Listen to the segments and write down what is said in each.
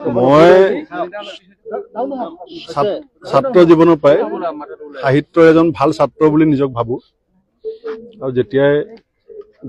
মই ছাত্ৰ জীৱনৰ পৰাই সাহিত্যৰ এজন ভাল ছাত্ৰ বুলি নিজক ভাবোঁ আৰু যেতিয়াই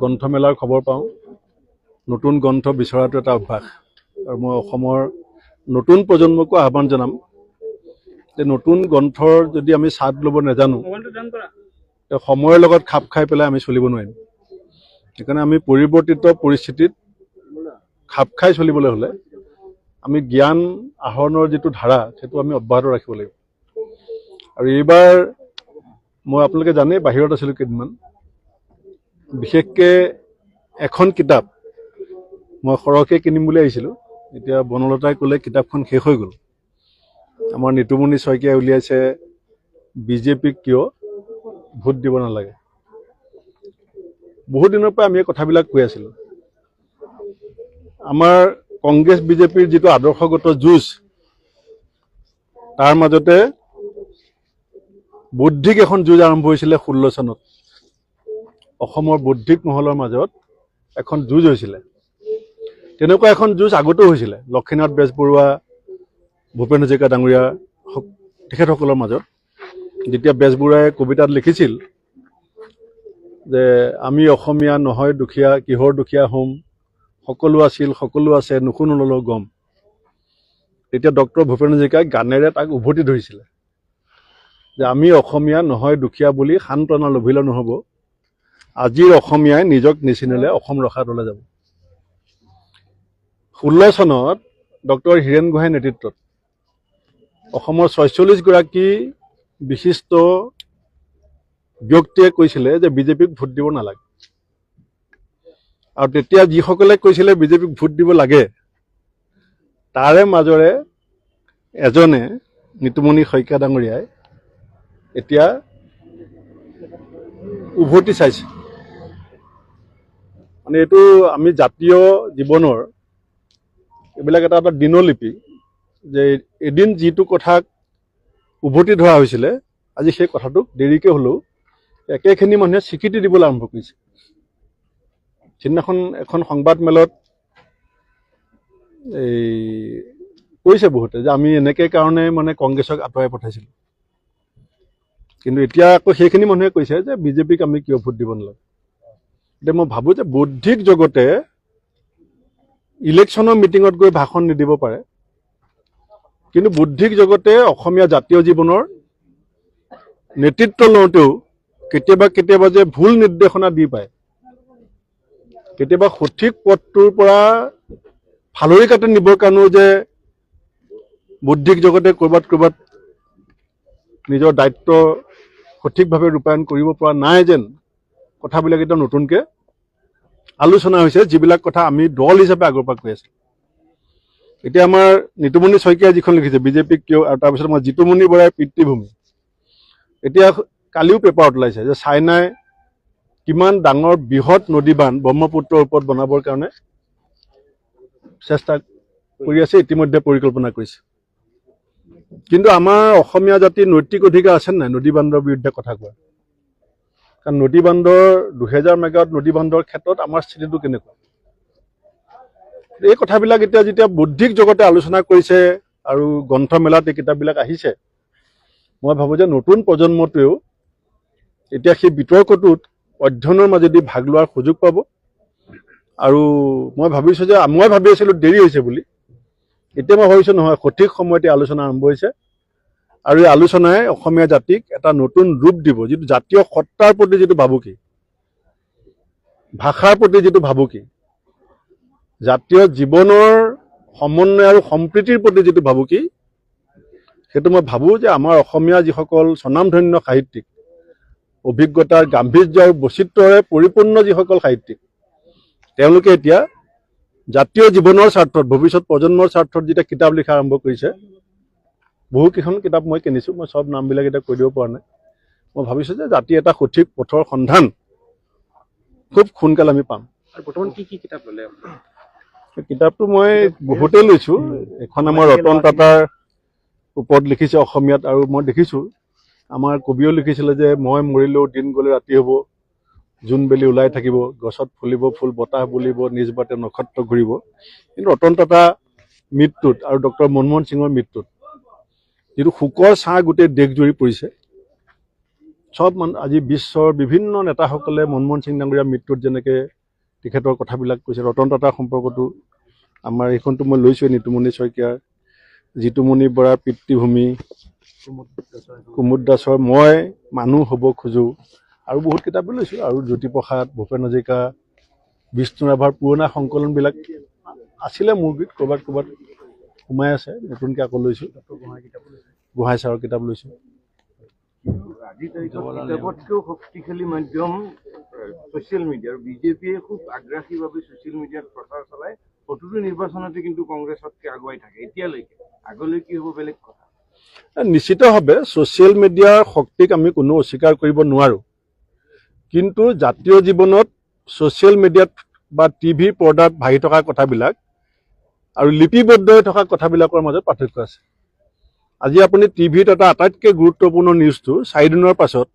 গ্ৰন্থমেলাৰ খবৰ পাওঁ নতুন গ্ৰন্থ বিচৰাটো এটা অভ্যাস আৰু মই অসমৰ নতুন প্ৰজন্মকো আহ্বান জনাম যে নতুন গ্ৰন্থৰ যদি আমি স্বাদ ল'ব নাজানো সময়ৰ লগত খাপ খাই পেলাই আমি চলিব নোৱাৰিম। সেইকাৰণে আমি পৰিৱৰ্তিত পৰিস্থিতিত খাপ খাই চলিবলৈ হ'লে আমি জ্ঞান আহৰণৰ যিটো ধাৰা সেইটো আমি অব্যাহত ৰাখিব লাগিব। আৰু এইবাৰ মই আপোনালোকে জানে বাহিৰত আছিলোঁ কেইদিনমান, বিশেষকৈ এখন কিতাপ মই সৰহকৈ কিনিম বুলি আহিছিলোঁ। এতিয়া বনলতাই ক'লে কিতাপখন শেষ হৈ গ'ল। আমাৰ নিতুমণি শইকীয়াই উলিয়াইছে বিজেপিক কিয় ভোট দিব নালাগে। বহুত দিনৰ পৰা আমি এই কথাবিলাক কৈ আছিলোঁ। আমাৰ কংগ্ৰেছ বিজেপিৰ যিটো আদৰ্শগত যুঁজ তাৰ মাজতে বৌদ্ধিক এখন যুঁজ আৰম্ভ হৈছিলে 16 চনত। অসমৰ বৌদ্ধিক মহলৰ মাজত এখন যুঁজ হৈছিলে। তেনেকুৱা এখন যুঁজ আগতেও হৈছিলে লক্ষ্মীনাথ বেজবৰুৱা, ভূপেন হাজৰিকা ডাঙৰীয়া তেখেতসকলৰ মাজত। যেতিয়া বেজবৰুৱাই কবিতাত লিখিছিল যে আমি অসমীয়া নহয় দুখীয়া, কিহৰ দুখীয়া হ'ম, সকলো আছিল সকলো আছে নুশুনো নলওঁ গম, তেতিয়া ডক্টৰ ভূপেন হাজৰিকাই গানেৰে তাক উভতি ধৰিছিলে যে আমি অসমীয়া নহয় দুখীয়া বুলি সান্তনা লভিলে নহ'ব, আজিৰ অসমীয়াই নিজক নিচিনিলে অসম ৰসাতলে যাব। 16 চনত ডক্টৰ হীৰেণ গোহাঁইৰ নেতৃত্বত অসমৰ 46গৰাকী বিশিষ্ট ব্যক্তিয়ে কৈছিলে যে বিজেপিক ভোট দিব নালাগে। আৰু তেতিয়া যিসকলে কৈছিলে বিজেপিক ভোট দিব লাগে তাৰে মাজৰে এজনে নিতুমণি শইকীয়া ডাঙৰীয়াই এতিয়া উভতি চাইছে। মানে এইটো আমি জাতীয় জীৱনৰ এইবিলাক এটা এটা দিনলিপি যে এদিন যিটো কথাক উভতি ধৰা হৈছিলে আজি সেই কথাটোক দেৰিকৈ হ'লেও একেখিনি মানুহে স্বীকৃতি দিবলৈ আৰম্ভ কৰিছে। সিদিনাখন এখন সংবাদমেলত কৈছে বহুতে যে আমি এনেকৈ কাৰণে মানে কংগ্ৰেছক আঁতৰাই পঠাইছিলোঁ, কিন্তু এতিয়া আকৌ সেইখিনি মানুহে কৈছে যে বিজেপিক আমি কিয় ভোট দিব নালাগে। এতিয়া মই ভাবোঁ যে বৌদ্ধিক জগতে ইলেকশ্যনৰ মিটিঙত গৈ ভাষণ নিদিব পাৰে, কিন্তু বৌদ্ধিক জগতে অসমীয়া জাতীয় জীৱনৰ নেতৃত্ব লওঁতেও কেতিয়াবা কেতিয়াবা যে ভুল নিৰ্দেশনা দি পায়, কেতিয়াবা সঠিক পথটোৰ পৰা ফালৰি কাটি নিবৰ কাৰণেও যে বৌদ্ধিক জগতে ক'ৰবাত নিজৰ দায়িত্ব সঠিকভাৱে ৰূপায়ণ কৰিব পৰা নাই যেন কথাবিলাক এতিয়া নতুনকৈ আলোচনা হৈছে, যিবিলাক কথা আমি দল হিচাপে আগৰ পৰা কৈ আছিলোঁ। এতিয়া আমাৰ নিতুমণি শইকীয়াই যিখন লিখিছে বিজেপিক কিয়, আৰু তাৰপিছত আমাৰ জিতুমণি বৰাৰ পিতৃভূমি, এতিয়া কালিও পেপাৰত ওলাইছে যে চাইনাই কিমান ডাঙৰ বৃহৎ নদী বান্ধ ব্ৰহ্মপুত্ৰৰ ওপৰত বনাবৰ কাৰণে চেষ্টা কৰি আছে, ইতিমধ্যে পৰিকল্পনা কৰিছে। কিন্তু আমাৰ অসমীয়া জাতিৰ নৈতিক অধিকাৰ আছে নাই নদী বান্ধৰ বিৰুদ্ধে কথা কোৱা? কাৰণ নদী বান্ধৰ 2000 মেগাৱাট নদী বান্ধৰ ক্ষেত্ৰত আমাৰ স্থিতিটো কেনেকুৱা? এই কথাবিলাক এতিয়া যেতিয়া বৌদ্ধিক জগতে আলোচনা কৰিছে আৰু গ্ৰন্থমেলাত এই কিতাপবিলাক আহিছে, মই ভাবোঁ যে নতুন প্ৰজন্মটোৱেও এতিয়া সেই বিতৰ্কটোত অধ্যয়নৰ মাজেদি ভাগ লোৱাৰ সুযোগ পাব। আৰু মই ভাবিছোঁ যে মই ভাবি আছিলোঁ দেৰি হৈছে বুলি, এতিয়া মই ভাবিছোঁ নহয়, সঠিক সময়তে আলোচনা আৰম্ভ হৈছে আৰু এই আলোচনাই অসমীয়া জাতিক এটা নতুন ৰূপ দিব, যিটো জাতীয় সত্তাৰ প্ৰতি যিটো ভাবুকি, ভাষাৰ প্ৰতি যিটো ভাবুকি, জাতীয় জীৱনৰ সমন্বয় আৰু সম্প্ৰীতিৰ প্ৰতি যিটো ভাবুকি, সেইটো মই ভাবোঁ যে আমাৰ অসমীয়া যিসকল স্বনামধন্য সাহিত্যিক, অভিজ্ঞতাৰ গাম্ভীৰ্য আৰু বৈচিত্ৰ্যৰে পৰিপূৰ্ণ যিসকল সাহিত্যিক, তেওঁলোকে এতিয়া জাতীয় জীৱনৰ স্বাৰ্থত, ভৱিষ্যত প্ৰজন্মৰ স্বাৰ্থত যেতিয়া কিতাপ লিখা আৰম্ভ কৰিছে, বহুকেইখন কিতাপ মই কিনিছোঁ, মই চব নামবিলাক এতিয়া কৈ দিব পৰা নাই। মই ভাবিছোঁ যে জাতি এটা সঠিক পথৰ সন্ধান খুব সোনকালে আমি পাম। আৰু বৰ্তমান কি কি কিতাপ ল'লে? কিতাপটো মই বহুতেই লৈছোঁ। এখন আমাৰ ৰতন টাটাৰ ওপৰত লিখিছে অসমীয়াত, আৰু মই দেখিছোঁ আমাৰ কবিও লিখিছিলে যে মই মৰিলেও দিন গ'লে ৰাতি হ'ব, জোন বেলি ওলাই থাকিব, গছত ফুলিব ফুল, বতাহ বুলিব, নিজ বাটে নক্ষত্ৰ ঘূৰিব। কিন্তু ৰতন টাটা মৃত্যুত আৰু ডক্টৰ মনমোহন সিঙৰ মৃত্যুত যিটো শোকৰ ছাঁ গোটেই দেশজুৰি পৰিছে। সব আজি বিশ্বৰ বিভিন্ন নেতাসকলে মনমোহন সিং ডাঙৰীয়াৰ মৃত্যুত যেনেকৈ তেখেতৰ কথাবিলাক কৈছে, ৰতন টাটাৰ সম্পৰ্কটো আমাৰ এইখনটো মই লৈছোঁ নিতুমণি শইকীয়াৰ, জিতুমণি বৰাৰ পিতৃভূমি, কুমুদ দাসৰ মই মানুহ হ'ব খোজোঁ, আৰু বহুত কিতাপো লৈছোঁ, আৰু জ্যোতিপ্ৰসাদ, ভূপেন হাজৰিকা, বিষ্ণু ৰাভাৰ পুৰণা সংকলনবিলাক আছিলে মোৰ গীত, ক'ৰবাত সোমাই আছে, নতুনকৈ আকৌ লৈছোঁ। গোহাঁই ছাৰৰ কিতাপ লৈছোঁ। আজিৰ তাৰিখত কিতাপতকৈও শক্তিশালী মাধ্যম ছ'চিয়েল মিডিয়া, আৰু বিজেপিয়ে খুব আগ্ৰাসীভাৱে ছ'চিয়েল মিডিয়াত প্ৰচাৰ চলায়। প্ৰতিটো নিৰ্বাচনতে কিন্তু কংগ্ৰেছতকৈ আগুৱাই থাকে এতিয়ালৈকে। আগলৈ কি হ'ব বেলেগ কথা। নিশ্চিতভাৱে ছ'চিয়েল মিডিয়াৰ শক্তিক আমি কোনো অস্বীকাৰ কৰিব নোৱাৰোঁ, কিন্তু জাতীয় জীৱনত ছ'চিয়েল মিডিয়াত বা টিভিৰ পৰ্দাত ভাহি থকা কথাবিলাক আৰু লিপিবদ্ধ হৈ থকা কথাবিলাকৰ মাজত পাৰ্থক্য আছে। আজি আপুনি টিভিত এটা আটাইতকৈ গুৰুত্বপূৰ্ণ নিউজটো 4 দিনৰ পাছত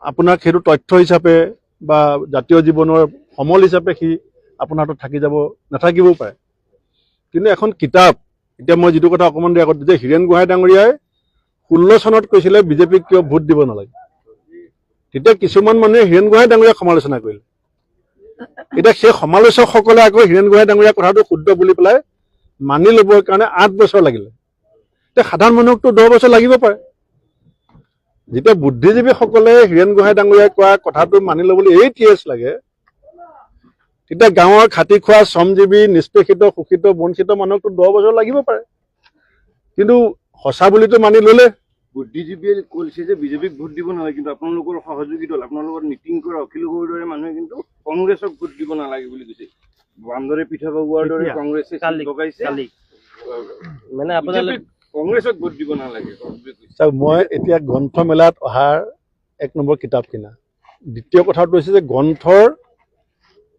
আপোনাক সেইটো তথ্য হিচাপে বা জাতীয় জীৱনৰ সমল হিচাপে সি আপোনাৰ হাতত থাকি যাব, নাথাকিবও পাৰে। কিন্তু এখন কিতাপ, এতিয়া মই যিটো কথা অকণমান দেৰি আগত যে হীৰেণ গোহাঁই ডাঙৰীয়াই 16 চনত কৈছিলে বিজেপিক কিয় ভোট দিব নালাগে, তেতিয়া কিছুমান মানুহে হীৰেণ গোহাঁই ডাঙৰীয়াক সমালোচনা কৰিলে। এতিয়া সেই সমালোচকসকলে আকৌ হীৰেণ গোহাঁই ডাঙৰীয়াৰ কথাটো শুদ্ধ বুলি পেলাই মানি ল'বৰ কাৰণে 8 বছৰ লাগিলে। এতিয়া সাধাৰণ মানুহকতো 10 বছৰ লাগিব পাৰে। যেতিয়া বুদ্ধিজীৱীসকলে হীৰেণ গোহাঁই ডাঙৰীয়াই কোৱা কথাটো মানি ল'বলৈ 8 years লাগে, তেতিয়া গাঁৱৰ খাটি খোৱা শ্ৰমজীৱী, নিষ্পেষিত, শোষিত, বঞ্চিত মানুহকতো 10 বছৰ লাগিব পাৰে। কিন্তু সঁচা বুলিতো মানি ল'লে। বুদ্ধিজীৱীয়ে কৈছে যে বিজেপিক ভোট দিব নালাগে, কিন্তু আপোনালোকৰ সহযোগী দল, আপোনালোকৰ মিটিং কৰা অখিল গগৈৰ দৰে মানুহে কিন্তু কংগ্ৰেছক ভোট দিব নালাগে বুলি কৈছে। বান্দৰে পিঠা বগোৱাৰ দৰে কংগ্ৰেছে লগাইছে, মানে আপোনালোকে কংগ্ৰেছক ভোট দিব নালাগে। মই এতিয়া গ্ৰন্থমেলাত অহাৰ 1 নম্বৰ কিতাপ কিনা। দ্বিতীয় কথাটো হৈছে যে গ্ৰন্থৰ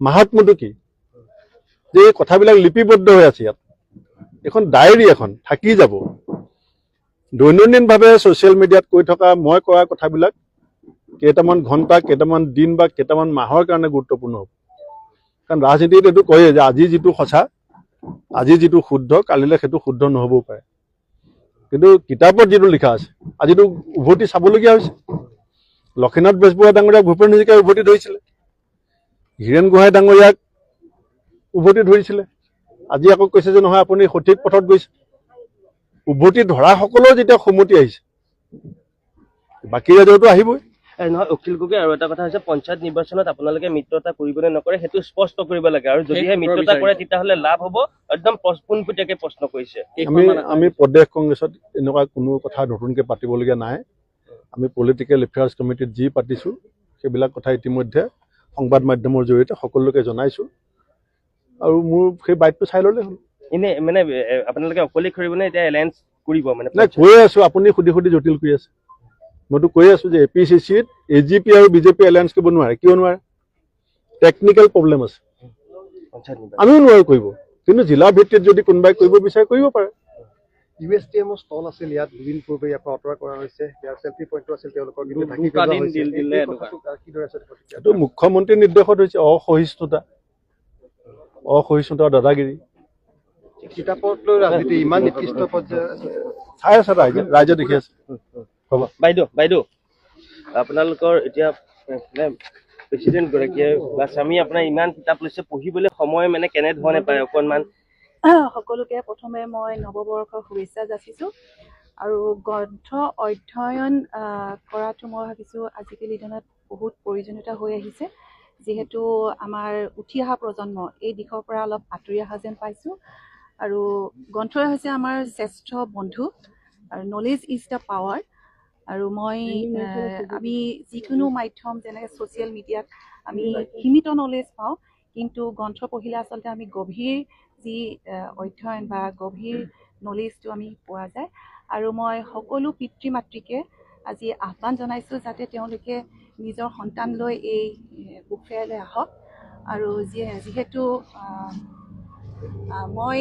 মাহাত্ম্যটো কি, যে এই কথাবিলাক লিপিবদ্ধ হৈ আছে ইয়াত। এখন ডায়েৰী এখন থাকি যাব। দৈনন্দিনভাৱে ছ'চিয়েল মিডিয়াত কৈ থকা মই কোৱা কথাবিলাক কেইটামান ঘণ্টা, কেইটামান দিন বা কেইটামান মাহৰ কাৰণে গুৰুত্বপূৰ্ণ হ'ব। কাৰণ ৰাজনীতিত এইটো কয়ে যে আজি যিটো সঁচা, আজি যিটো শুদ্ধ, কালিলৈ সেইটো শুদ্ধ নহ'বও পাৰে। কিন্তু কিতাপত যিটো লিখা আছে আজিতো উভতি চাবলগীয়া হৈছে। লক্ষ্মীনাথ বেজবৰুৱা ডাঙৰীয়াক ভূপেন হাজৰিকাই উভতি ধৰিছিলে, হীৰেণ গোহাঁই ডাঙৰীয়াক উভতি ধৰিছিলে। আজি আকৌ কৈছে যে নহয় আপুনি সঠিক পথত গৈছে। উভতি ধৰাসকলৰ যেতিয়া সন্মতি আহিছে, বাকী ৰাইজৰতো আহিবই। নহয়, অখিল গগৈ আৰু এটা কথা হৈছে, পঞ্চায়ত নিৰ্বাচনত আপোনালোকে মিত্ৰতা কৰিব নে নকৰে সেইটো স্পষ্ট কৰিব লাগে, আৰু যদিহে মিত্ৰতা কৰে তেতিয়াহ'লে লাভ হ'ব। একদম পোনপটীয়াকৈ প্ৰশ্ন কৰিছে। আমি প্ৰদেশ কংগ্ৰেছত এনেকুৱা কোনো কথা নতুনকৈ পাতিবলগীয়া নাই। আমি পলিটিকেল এফেয়াৰ্ছ কমিটিত যি পাতিছোঁ সেইবিলাক কথা ইতিমধ্যে সংবাদ মাধ্যমৰ জৰিয়তে সকলোকে জনাইছোঁ, আৰু মোৰ সেই বাইকটো চাই ল'লে হ'ল। এনে মানে আপোনালোকে অকলে কৰিবনে এতিয়া এলায়েন্স কৰিব? মানে নাই, কৈ আছোঁ, আপুনি সুধি জটিল কৰি আছে। মইতো কৈ আছোঁ যে APCCত AGP আৰু বিজেপি এলায়েন্স কৰিব নোৱাৰে। কিয় নোৱাৰে? টেকনিকেল প্ৰব্লেম আছে, আমিও নোৱাৰোঁ কৰিব। কিন্তু জিলা ভিত্তিত যদি কোনোবাই কৰিব বিচাৰে কৰিব পাৰে। USTMৰ ষ্টল আছিল ইয়াত, দুদিন পূৰ্বে ইয়াৰ পৰা আঁতৰা কৰা হৈছে। ইয়াৰ চেল্ফি পইণ্টটো আছিল তেওঁলোকৰ, এইটো মুখ্যমন্ত্ৰীৰ নিৰ্দেশত হৈছে। অসহিষ্ণুতা, দাদাগিৰি। কিতাপত লৈ ৰাজনীতি ইমান নিকৃষ্ট পৰ্যায়ৰ চাই আছে ৰাইজে দেখি আছে। হ'ব বাইদেউ আপোনালোকৰ এতিয়া প্ৰেচিডেণ্ট গৰাকীয়ে বা স্বামী আপোনাৰ ইমান কিতাপ লৈছে, পঢ়িবলৈ সময় মানে কেনেধৰণে পায় অকণমান? সকলোকে প্ৰথমে মই নৱবৰ্ষৰ শুভেচ্ছা যাচিছোঁ, আৰু গ্ৰন্থ অধ্যয়ন কৰাটো মই ভাবিছোঁ আজিকালি দিনত বহুত প্ৰয়োজনীয়তা হৈ আহিছে, যিহেতু আমাৰ উঠি অহা প্ৰজন্ম এই দিশৰ পৰা অলপ আঁতৰি অহা যেন পাইছোঁ। আৰু গ্ৰন্থই হৈছে আমাৰ শ্ৰেষ্ঠ বন্ধু, আৰু নলেজ ইজ দ্য পাৱাৰ। আৰু আমি যিকোনো মাধ্যম যেনেকৈ ছ'চিয়েল মিডিয়াত আমি সীমিত নলেজ পাওঁ, কিন্তু গ্ৰন্থ পঢ়িলে আচলতে আমি গভীৰ যি অধ্যয়ন বা গভীৰ নলেজটো আমি পোৱা যায়। আৰু মই সকলো পিতৃ মাতৃকে আজি আহ্বান জনাইছোঁ যাতে তেওঁলোকে নিজৰ সন্তান লৈ এই বুক ফেয়াৰলৈ আহক। আৰু যিহেতু মই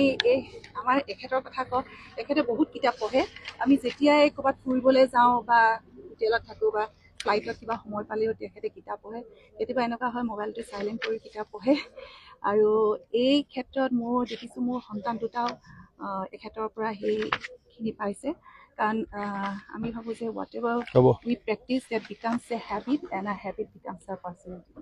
আমাৰ এখেতৰ কথা কওঁ, তেখেতে বহুত কিতাপ পঢ়ে। আমি যেতিয়াই ক'ৰবাত ফুৰিবলৈ যাওঁ বা হোটেলত থাকোঁ বা ফ্লাইটত কিবা সময় পালেও তেখেতে কিতাপ পঢ়ে। কেতিয়াবা এনেকুৱা হয় মোবাইলটো চাইলেণ্ট কৰি কিতাপ পঢ়ে। আৰু এই ক্ষেত্ৰত মোৰ দেখিছোঁ মোৰ সন্তান দুটাও এখেতৰ পৰা সেইখিনি পাইছে কাৰণ আমি ভাবোঁ যে whatever we practice that becomes a habit and a habit becomes a personality.